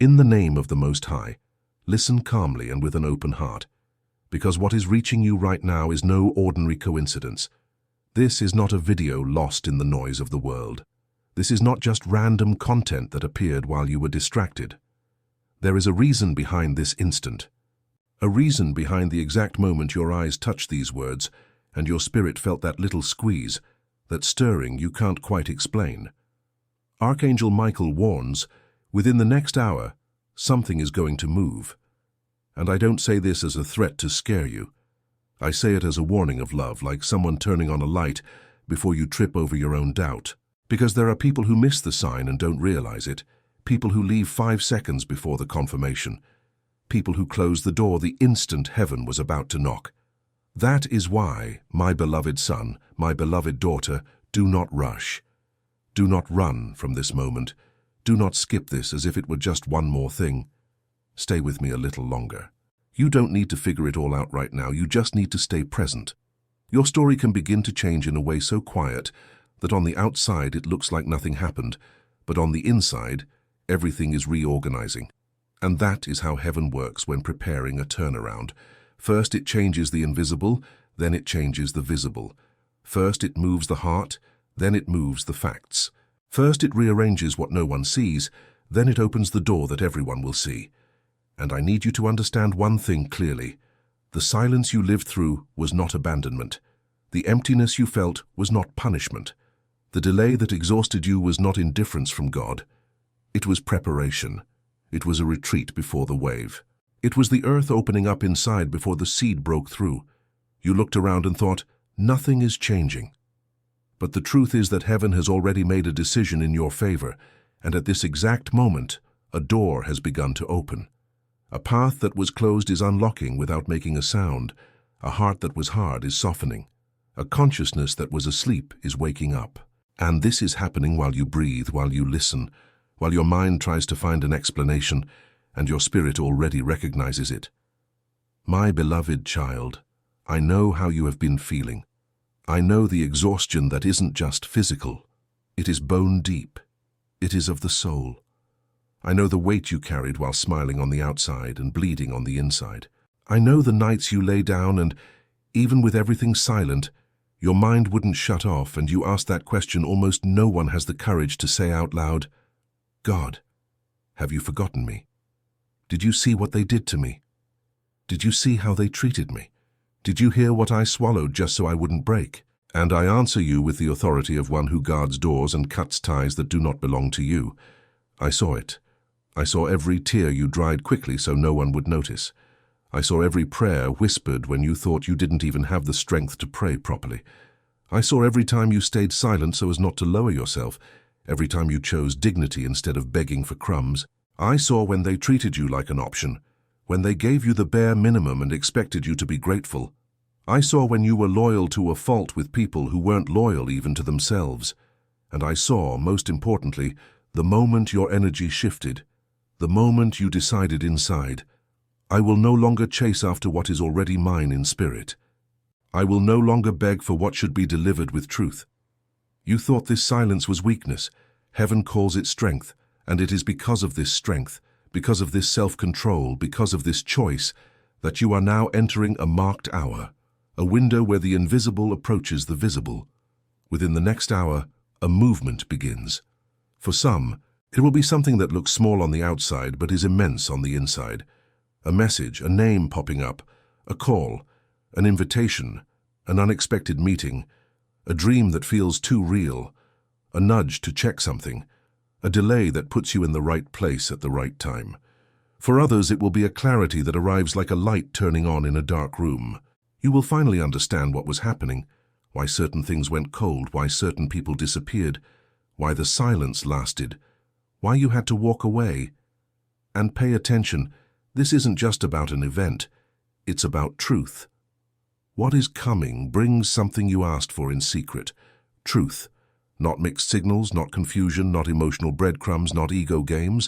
In the name of the Most High, listen calmly and with an open heart, because what is reaching you right now is no ordinary coincidence. This is not a video lost in the noise of the world. This is not just random content that appeared while you were distracted. There is a reason behind this instant. A reason behind the exact moment your eyes touched these words and your spirit felt that little squeeze, that stirring you can't quite explain. Archangel Michael warns, within the next hour, something is going to move. And I don't say this as a threat to scare you. I say it as a warning of love, like someone turning on a light before you trip over your own doubt. Because there are people who miss the sign and don't realize it, people who leave 5 seconds before the confirmation, people who close the door the instant heaven was about to knock. That is why, my beloved son, my beloved daughter, do not rush. Do not run from this moment. Do not skip this as if it were just one more thing. Stay with me a little longer. You don't need to figure it all out right now. You just need to stay present. Your story can begin to change in a way so quiet that on the outside it looks like nothing happened, but on the inside, everything is reorganizing. And that is how heaven works when preparing a turnaround. First it changes the invisible, then it changes the visible. First it moves the heart, then it moves the facts. First it rearranges what no one sees, then it opens the door that everyone will see. And I need you to understand one thing clearly. The silence you lived through was not abandonment. The emptiness you felt was not punishment. The delay that exhausted you was not indifference from God. It was preparation. It was a retreat before the wave. It was the earth opening up inside before the seed broke through. You looked around and thought, nothing is changing. But the truth is that heaven has already made a decision in your favor, and at this exact moment, a door has begun to open. A path that was closed is unlocking without making a sound. A heart that was hard is softening. A consciousness that was asleep is waking up. And this is happening while you breathe, while you listen, while your mind tries to find an explanation, and your spirit already recognizes it. My beloved child, I know how you have been feeling. I know the exhaustion that isn't just physical. It is bone deep. It is of the soul. I know the weight you carried while smiling on the outside and bleeding on the inside. I know the nights you lay down and, even with everything silent, your mind wouldn't shut off and you asked that question almost no one has the courage to say out loud, God, have you forgotten me? Did you see what they did to me? Did you see how they treated me? Did you hear what I swallowed just so I wouldn't break? And I answer you with the authority of one who guards doors and cuts ties that do not belong to you. I saw it. I saw every tear you dried quickly so no one would notice. I saw every prayer whispered when you thought you didn't even have the strength to pray properly. I saw every time you stayed silent so as not to lower yourself, every time you chose dignity instead of begging for crumbs. I saw when they treated you like an option, when they gave you the bare minimum and expected you to be grateful. I saw when you were loyal to a fault with people who weren't loyal even to themselves. And I saw, most importantly, the moment your energy shifted, the moment you decided inside, I will no longer chase after what is already mine in spirit. I will no longer beg for what should be delivered with truth. You thought this silence was weakness. Heaven calls it strength. And it is because of this strength, because of this self-control, because of this choice, that you are now entering a marked hour, a window where the invisible approaches the visible. Within the next hour, a movement begins. For some, it will be something that looks small on the outside but is immense on the inside. A message, a name popping up, a call, an invitation, an unexpected meeting, a dream that feels too real, a nudge to check something, a delay that puts you in the right place at the right time. For others, it will be a clarity that arrives like a light turning on in a dark room. You will finally understand what was happening, why certain things went cold, why certain people disappeared, why the silence lasted, why you had to walk away. And pay attention, this isn't just about an event, it's about truth. What is coming brings something you asked for in secret, truth. Not mixed signals, not confusion, not emotional breadcrumbs, not ego games.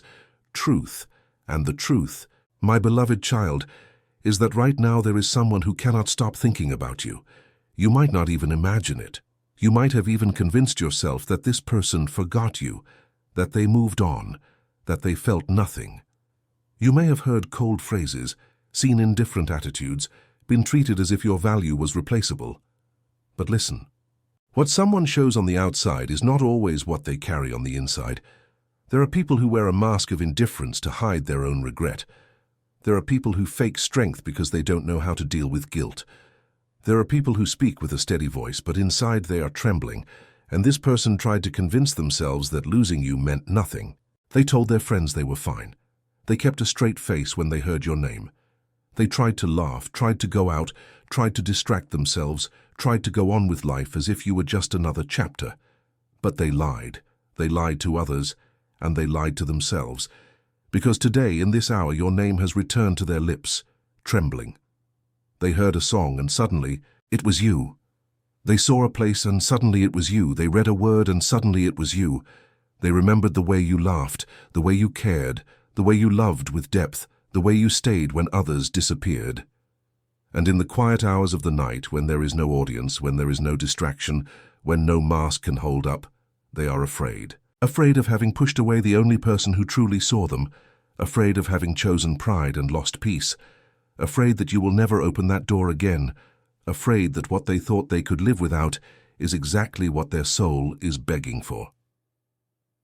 Truth. And the truth, my beloved child, is that right now there is someone who cannot stop thinking about you. You might not even imagine it. You might have even convinced yourself that this person forgot you, that they moved on, that they felt nothing. You may have heard cold phrases, seen indifferent attitudes, been treated as if your value was replaceable. But listen, what someone shows on the outside is not always what they carry on the inside. There are people who wear a mask of indifference to hide their own regret. There are people who fake strength because they don't know how to deal with guilt. There are people who speak with a steady voice, but inside they are trembling, and this person tried to convince themselves that losing you meant nothing. They told their friends they were fine. They kept a straight face when they heard your name. They tried to laugh, tried to go out, tried to distract themselves, tried to go on with life as if you were just another chapter. But they lied. They lied to others, and they lied to themselves. Because today, in this hour, your name has returned to their lips, trembling. They heard a song, and suddenly, it was you. They saw a place, and suddenly it was you. They read a word, and suddenly it was you. They remembered the way you laughed, the way you cared, the way you loved with depth, the way you stayed when others disappeared. And in the quiet hours of the night, when there is no audience, when there is no distraction, when no mask can hold up, they are afraid. Afraid of having pushed away the only person who truly saw them, afraid of having chosen pride and lost peace, afraid that you will never open that door again, afraid that what they thought they could live without is exactly what their soul is begging for.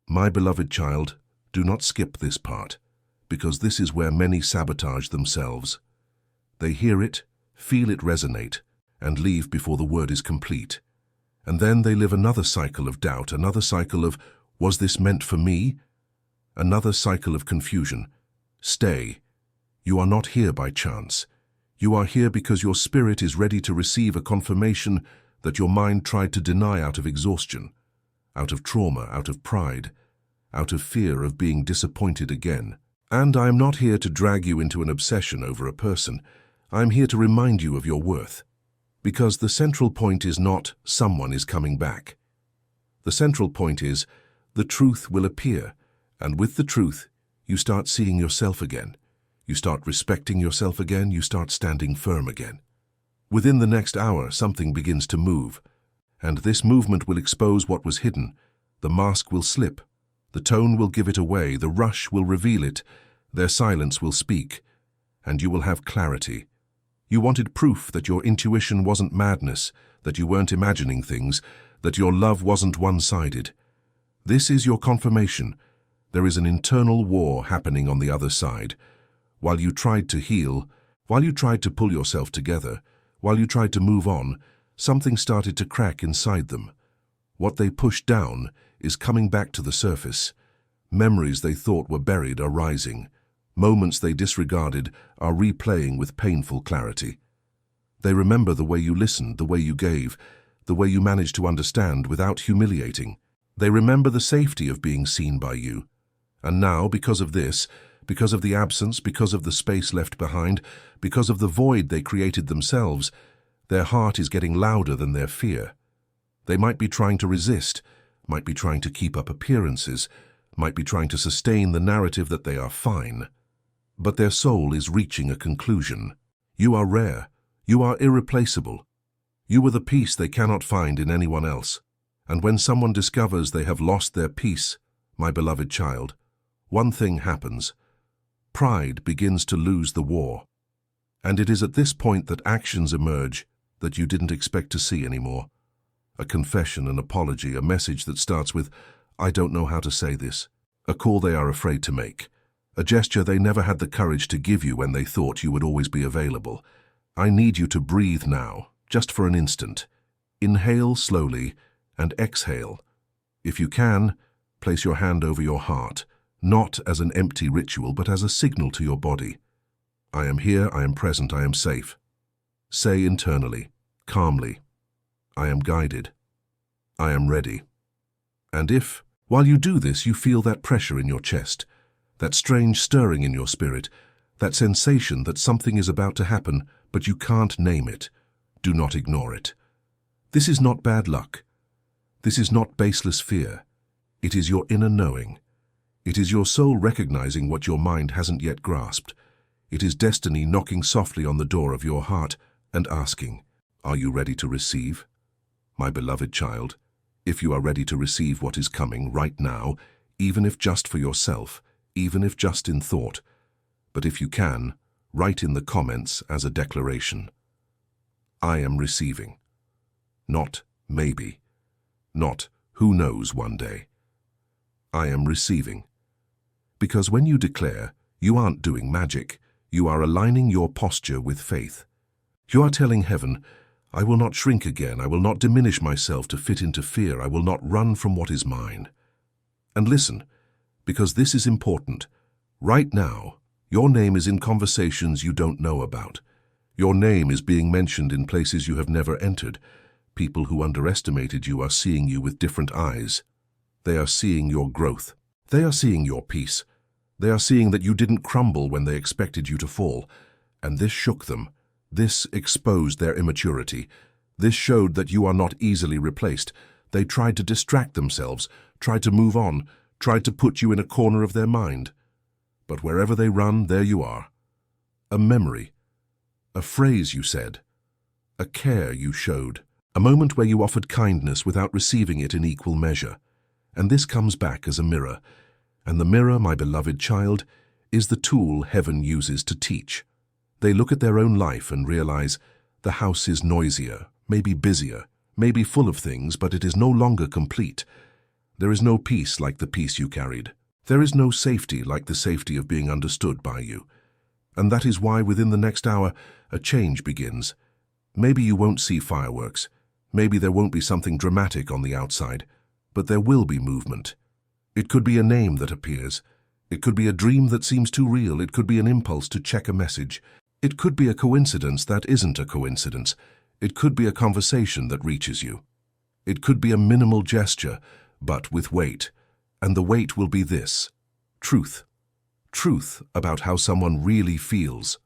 My beloved child, do not skip this part, because this is where many sabotage themselves. They hear it, feel it resonate, and leave before the word is complete. And then they live another cycle of doubt, another cycle of, was this meant for me? Another cycle of confusion. Stay. You are not here by chance. You are here because your spirit is ready to receive a confirmation that your mind tried to deny out of exhaustion, out of trauma, out of pride, out of fear of being disappointed again. And I am not here to drag you into an obsession over a person. I am here to remind you of your worth. Because the central point is not someone is coming back. The central point is the truth will appear, and with the truth, you start seeing yourself again. You start respecting yourself again, you start standing firm again. Within the next hour, something begins to move, and this movement will expose what was hidden. The mask will slip. The tone will give it away, the rush will reveal it, their silence will speak, and you will have clarity. You wanted proof that your intuition wasn't madness, that you weren't imagining things, that your love wasn't one-sided. This is your confirmation. There is an internal war happening on the other side. While you tried to heal, while you tried to pull yourself together, while you tried to move on, something started to crack inside them. What they pushed down is coming back to the surface. Memories they thought were buried are rising. Moments they disregarded are replaying with painful clarity. They remember the way you listened, the way you gave, the way you managed to understand without humiliating. They remember the safety of being seen by you. And now, because of this, because of the absence, because of the space left behind, because of the void they created themselves, their heart is getting louder than their fear. They might be trying to resist, might be trying to keep up appearances, might be trying to sustain the narrative that they are fine. But their soul is reaching a conclusion. You are rare. You are irreplaceable. You are the peace they cannot find in anyone else. And when someone discovers they have lost their peace, my beloved child, one thing happens. Pride begins to lose the war. And it is at this point that actions emerge that you didn't expect to see anymore. A confession, an apology, a message that starts with, I don't know how to say this. A call they are afraid to make. A gesture they never had the courage to give you when they thought you would always be available. I need you to breathe now, just for an instant. Inhale slowly and exhale. If you can, place your hand over your heart, not as an empty ritual, but as a signal to your body. I am here, I am present, I am safe. Say internally, calmly, I am guided. I am ready. And if, while you do this, you feel that pressure in your chest, that strange stirring in your spirit, that sensation that something is about to happen, but you can't name it, do not ignore it. This is not bad luck. This is not baseless fear. It is your inner knowing. It is your soul recognizing what your mind hasn't yet grasped. It is destiny knocking softly on the door of your heart and asking, are you ready to receive? My beloved child, if you are ready to receive what is coming right now, even if just for yourself, even if just in thought, But if you can, write in the comments as a declaration. I am receiving. Not maybe. Not who knows one day. I am receiving. Because when you declare, you aren't doing magic. You are aligning your posture with faith. You are telling heaven, I will not shrink again. I will not diminish myself to fit into fear. I will not run from what is mine. And listen, because this is important. Right now, your name is in conversations you don't know about. Your name is being mentioned in places you have never entered. People who underestimated you are seeing you with different eyes. They are seeing your growth. They are seeing your peace. They are seeing that you didn't crumble when they expected you to fall. And this shook them. This exposed their immaturity. This showed that you are not easily replaced. They tried to distract themselves, tried to move on, tried to put you in a corner of their mind. But wherever they run, there you are. A memory, a phrase you said, a care you showed, a moment where you offered kindness without receiving it in equal measure. And this comes back as a mirror. And the mirror, my beloved child, is the tool heaven uses to teach. They look at their own life and realize the house is noisier, maybe busier, maybe full of things, but it is no longer complete. There is no peace like the peace you carried. There is no safety like the safety of being understood by you. And that is why within the next hour, a change begins. Maybe you won't see fireworks. Maybe there won't be something dramatic on the outside, but there will be movement. It could be a name that appears. It could be a dream that seems too real. It could be an impulse to check a message. It could be a coincidence that isn't a coincidence. It could be a conversation that reaches you. It could be a minimal gesture, but with weight. And the weight will be this: truth. Truth about how someone really feels.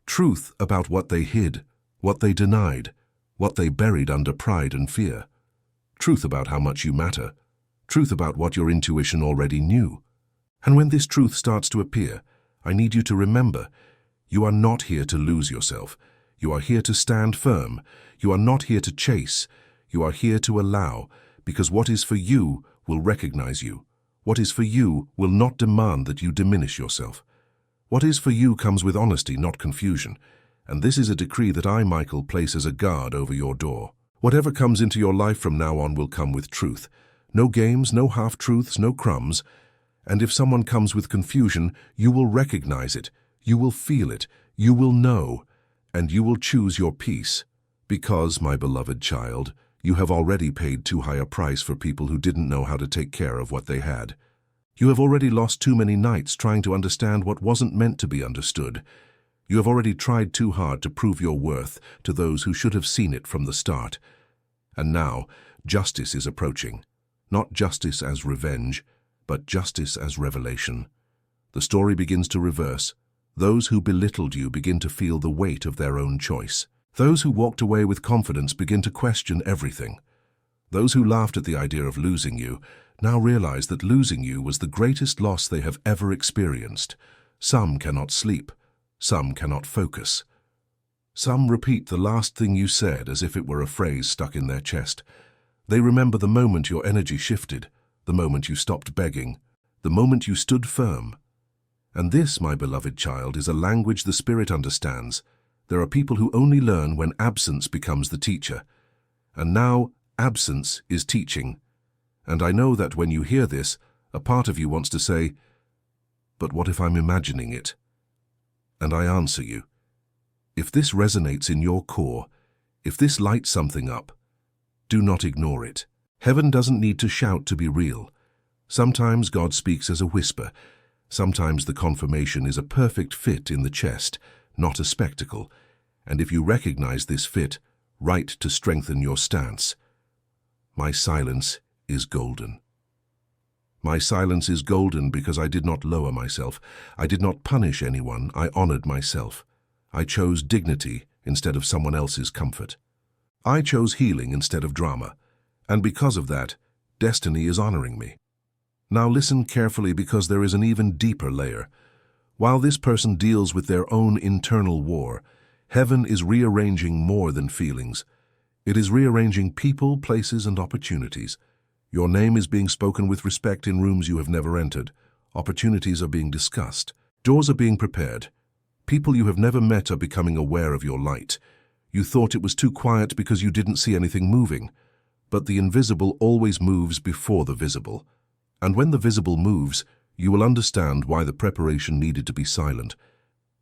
Truth about what they hid, what they denied, what they buried under pride and fear. Truth about how much you matter. Truth about what your intuition already knew. And when this truth starts to appear, I need you to remember, you are not here to lose yourself. You are here to stand firm. You are not here to chase. You are here to allow, because what is for you will recognize you. What is for you will not demand that you diminish yourself. What is for you comes with honesty, not confusion. And this is a decree that I, Michael, place as a guard over your door. Whatever comes into your life from now on will come with truth. No games, no half-truths, no crumbs. And if someone comes with confusion, you will recognize it. You will feel it. You will know. And you will choose your peace. Because, my beloved child, you have already paid too high a price for people who didn't know how to take care of what they had. You have already lost too many nights trying to understand what wasn't meant to be understood. You have already tried too hard to prove your worth to those who should have seen it from the start. And now, justice is approaching. Not justice as revenge, but justice as revelation. The story begins to reverse. Those who belittled you begin to feel the weight of their own choice. Those who walked away with confidence begin to question everything. Those who laughed at the idea of losing you now realize that losing you was the greatest loss they have ever experienced. Some cannot sleep. Some cannot focus. Some repeat the last thing you said as if it were a phrase stuck in their chest. They remember the moment your energy shifted, the moment you stopped begging, the moment you stood firm. And this, my beloved child, is a language the Spirit understands. There are people who only learn when absence becomes the teacher. And now, absence is teaching. And I know that when you hear this, a part of you wants to say, but what if I'm imagining it? And I answer you, if this resonates in your core, if this lights something up, do not ignore it. Heaven doesn't need to shout to be real. Sometimes God speaks as a whisper. Sometimes the confirmation is a perfect fit in the chest, not a spectacle. And if you recognize this fit, write to strengthen your stance. My silence is golden. My silence is golden because I did not lower myself. I did not punish anyone. I honored myself. I chose dignity instead of someone else's comfort. I chose healing instead of drama. And because of that, destiny is honoring me. Now listen carefully because there is an even deeper layer. While this person deals with their own internal war, heaven is rearranging more than feelings. It is rearranging people, places, and opportunities. Your name is being spoken with respect in rooms you have never entered. Opportunities are being discussed. Doors are being prepared. People you have never met are becoming aware of your light. You thought it was too quiet because you didn't see anything moving. But the invisible always moves before the visible. And when the visible moves, you will understand why the preparation needed to be silent.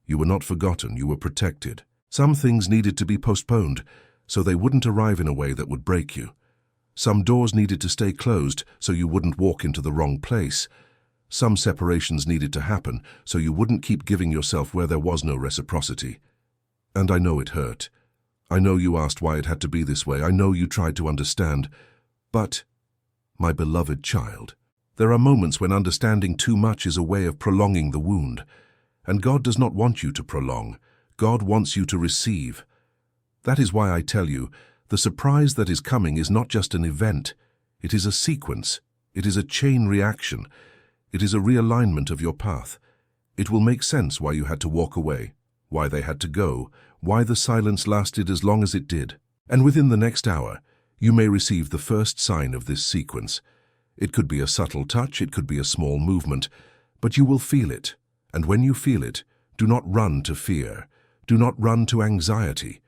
You were not forgotten, you were protected. Some things needed to be postponed, so they wouldn't arrive in a way that would break you. Some doors needed to stay closed, so you wouldn't walk into the wrong place. Some separations needed to happen, so you wouldn't keep giving yourself where there was no reciprocity. And I know it hurt. I know you asked why it had to be this way. I know you tried to understand. But, my beloved child, there are moments when understanding too much is a way of prolonging the wound. And God does not want you to prolong. God wants you to receive. That is why I tell you, the surprise that is coming is not just an event. It is a sequence. It is a chain reaction. It is a realignment of your path. It will make sense why you had to walk away, why they had to go, why the silence lasted as long as it did. And within the next hour, you may receive the first sign of this sequence. It could be a subtle touch, it could be a small movement, but you will feel it. And when you feel it, do not run to fear. Do not run to anxiety.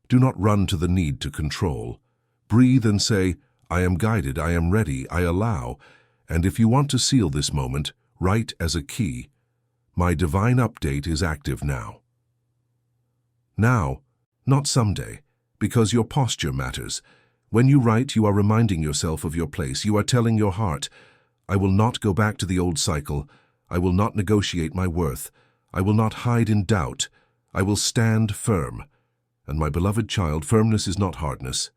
Do not run to the need to control. Breathe and say, I am guided, I am ready, I allow. And if you want to seal this moment, write as a key, my divine update is active now. Now, not someday, because your posture matters. When you write, you are reminding yourself of your place. You are telling your heart, I will not go back to the old cycle. I will not negotiate my worth. I will not hide in doubt. I will stand firm. And my beloved child, firmness is not hardness.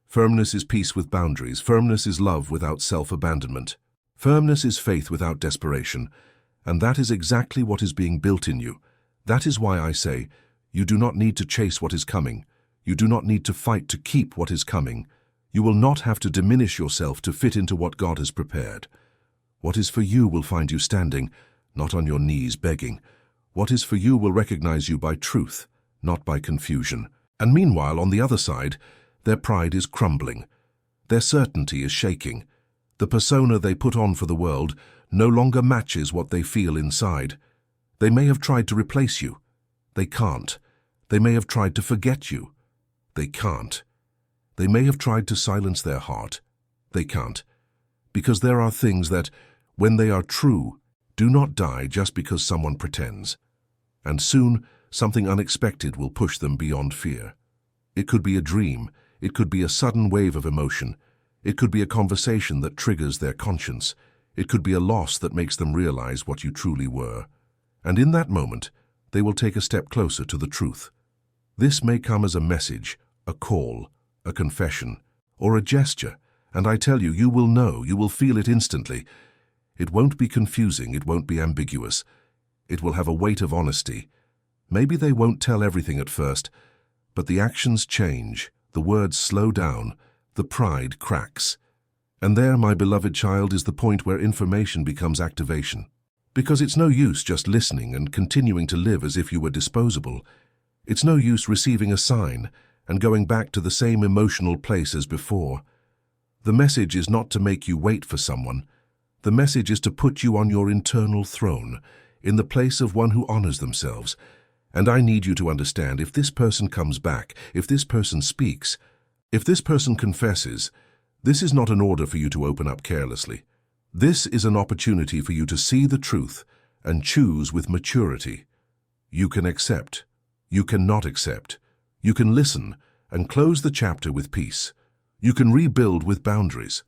Firmness is peace with boundaries. Firmness is love without self-abandonment. Firmness is faith without desperation. And that is exactly what is being built in you. That is why I say, you do not need to chase what is coming. You do not need to fight to keep what is coming. You will not have to diminish yourself to fit into what God has prepared. What is for you will find you standing, not on your knees begging. What is for you will recognize you by truth, not by confusion. And meanwhile, on the other side, their pride is crumbling. Their certainty is shaking. The persona they put on for the world no longer matches what they feel inside. They may have tried to replace you. They can't. They may have tried to forget you. They can't. They may have tried to silence their heart. They can't. Because there are things that, when they are true, do not die just because someone pretends. And soon, something unexpected will push them beyond fear. It could be a dream. It could be a sudden wave of emotion. It could be a conversation that triggers their conscience. It could be a loss that makes them realize what you truly were. And in that moment, they will take a step closer to the truth. This may come as a message, a call, a confession, or a gesture, and I tell you, you will know, you will feel it instantly. It won't be confusing, it won't be ambiguous. It will have a weight of honesty. Maybe they won't tell everything at first, but the actions change, the words slow down, the pride cracks. And there, my beloved child, is the point where information becomes activation. Because it's no use just listening and continuing to live as if you were disposable. It's no use receiving a sign and going back to the same emotional place as before. The message is not to make you wait for someone. The message is to put you on your internal throne, in the place of one who honors themselves. And I need you to understand, if this person comes back, if this person speaks, if this person confesses, this is not an order for you to open up carelessly. This is an opportunity for you to see the truth and choose with maturity. You can accept. You cannot accept. You can listen and close the chapter with peace. You can rebuild with boundaries.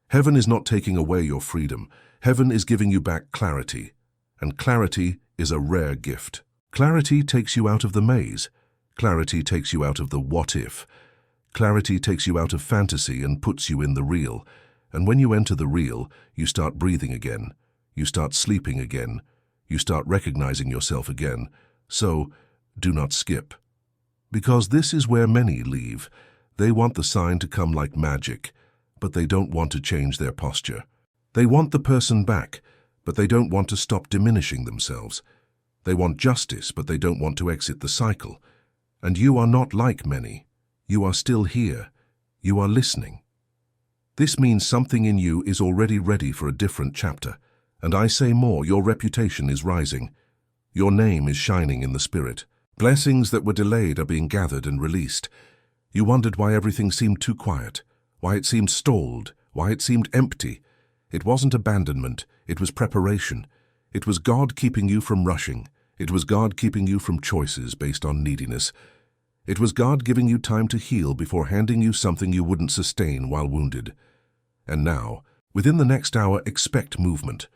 Heaven is not taking away your freedom. Heaven is giving you back clarity. And clarity is a rare gift. Clarity takes you out of the maze. Clarity takes you out of the what if. Clarity takes you out of fantasy and puts you in the real. And when you enter the real, you start breathing again. You start sleeping again. You start recognizing yourself again. So, do not skip. Because this is where many leave. They want the sign to come like magic, but they don't want to change their posture. They want the person back, but they don't want to stop diminishing themselves. They want justice, but they don't want to exit the cycle. And you are not like many. You are still here. You are listening. This means something in you is already ready for a different chapter. And I say more, your reputation is rising. Your name is shining in the spirit. Blessings that were delayed are being gathered and released. You wondered why everything seemed too quiet, why it seemed stalled, why it seemed empty. It wasn't abandonment, it was preparation. It was God keeping you from rushing. It was God keeping you from choices based on neediness. It was God giving you time to heal before handing you something you wouldn't sustain while wounded. And now, within the next hour, expect movement.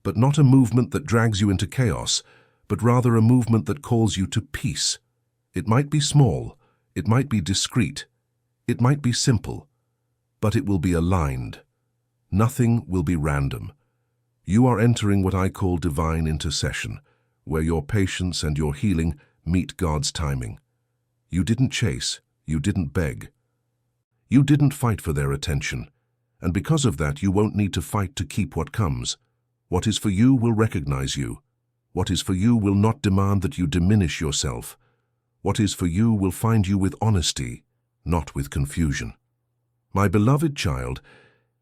But not a movement that drags you into chaos, but rather a movement that calls you to peace. It might be small, it might be discreet, it might be simple, but it will be aligned. Nothing will be random. You are entering what I call divine intercession, where your patience and your healing meet God's timing. You didn't chase, you didn't beg. You didn't fight for their attention, and because of that you won't need to fight to keep what comes. What is for you will recognize you. What is for you will not demand that you diminish yourself. What is for you will find you with honesty, not with confusion. My beloved child,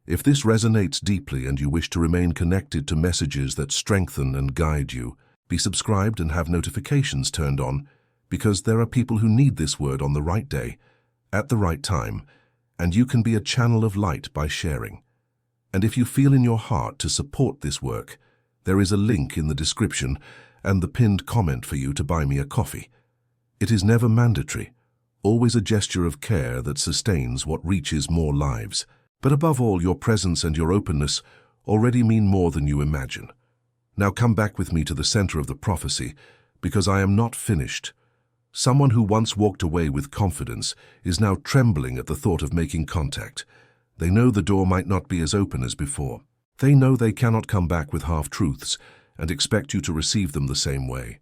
if this resonates deeply and you wish to remain connected to messages that strengthen and guide you, be subscribed and have notifications turned on, because there are people who need this word on the right day, at the right time, and you can be a channel of light by sharing. And if you feel in your heart to support this work, there is a link in the description and the pinned comment for you to buy me a coffee. It is never mandatory, always a gesture of care that sustains what reaches more lives. But above all, your presence and your openness already mean more than you imagine. Now come back with me to the center of the prophecy, because I am not finished. Someone who once walked away with confidence is now trembling at the thought of making contact. They know the door might not be as open as before. They know they cannot come back with half-truths and expect you to receive them the same way.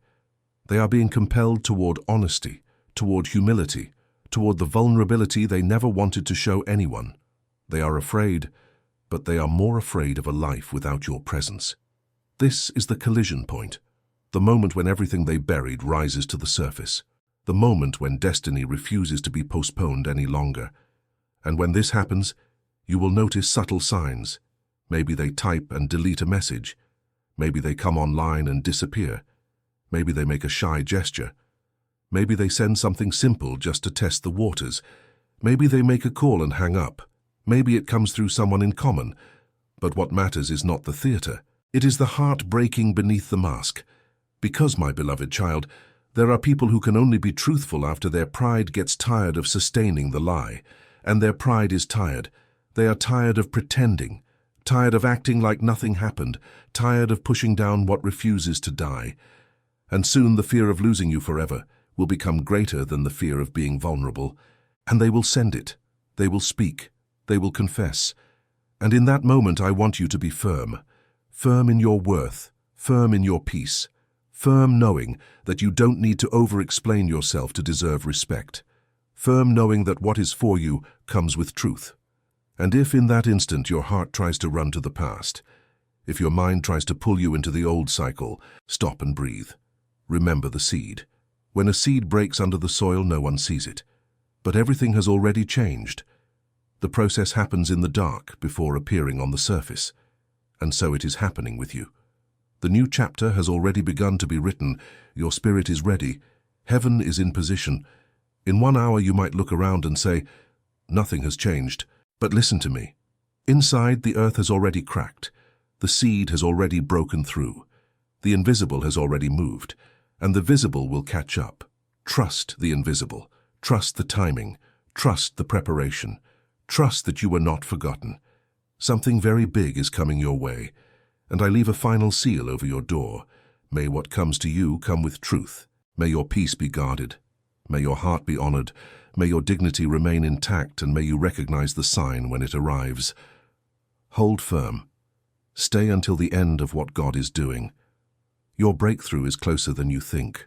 They are being compelled toward honesty, toward humility, toward the vulnerability they never wanted to show anyone. They are afraid, but they are more afraid of a life without your presence. This is the collision point, the moment when everything they buried rises to the surface, the moment when destiny refuses to be postponed any longer. And when this happens, you will notice subtle signs. Maybe they type and delete a message. Maybe they come online and disappear. Maybe they make a shy gesture. Maybe they send something simple just to test the waters. Maybe they make a call and hang up. Maybe it comes through someone in common. But what matters is not the theater. It is the heart breaking beneath the mask. Because, my beloved child, there are people who can only be truthful after their pride gets tired of sustaining the lie. And their pride is tired. They are tired of pretending, tired of acting like nothing happened, tired of pushing down what refuses to die. And soon the fear of losing you forever will become greater than the fear of being vulnerable. And they will send it. They will speak. They will confess. And in that moment I want you to be firm. Firm in your worth. Firm in your peace. Firm knowing that you don't need to over-explain yourself to deserve respect. Firm knowing that what is for you comes with truth. And if in that instant your heart tries to run to the past, if your mind tries to pull you into the old cycle, stop and breathe. Remember the seed. When a seed breaks under the soil, no one sees it. But everything has already changed. The process happens in the dark before appearing on the surface. And so it is happening with you. The new chapter has already begun to be written. Your spirit is ready. Heaven is in position. In 1 hour you might look around and say, nothing has changed. But listen to me. Inside, the earth has already cracked. The seed has already broken through. The invisible has already moved. And the visible will catch up. Trust the invisible. Trust the timing. Trust the preparation. Trust that you were not forgotten. Something very big is coming your way. And I leave a final seal over your door. May what comes to you come with truth. May your peace be guarded. May your heart be honored. May your dignity remain intact, and may you recognize the sign when it arrives. Hold firm. Stay until the end of what God is doing. Your breakthrough is closer than you think.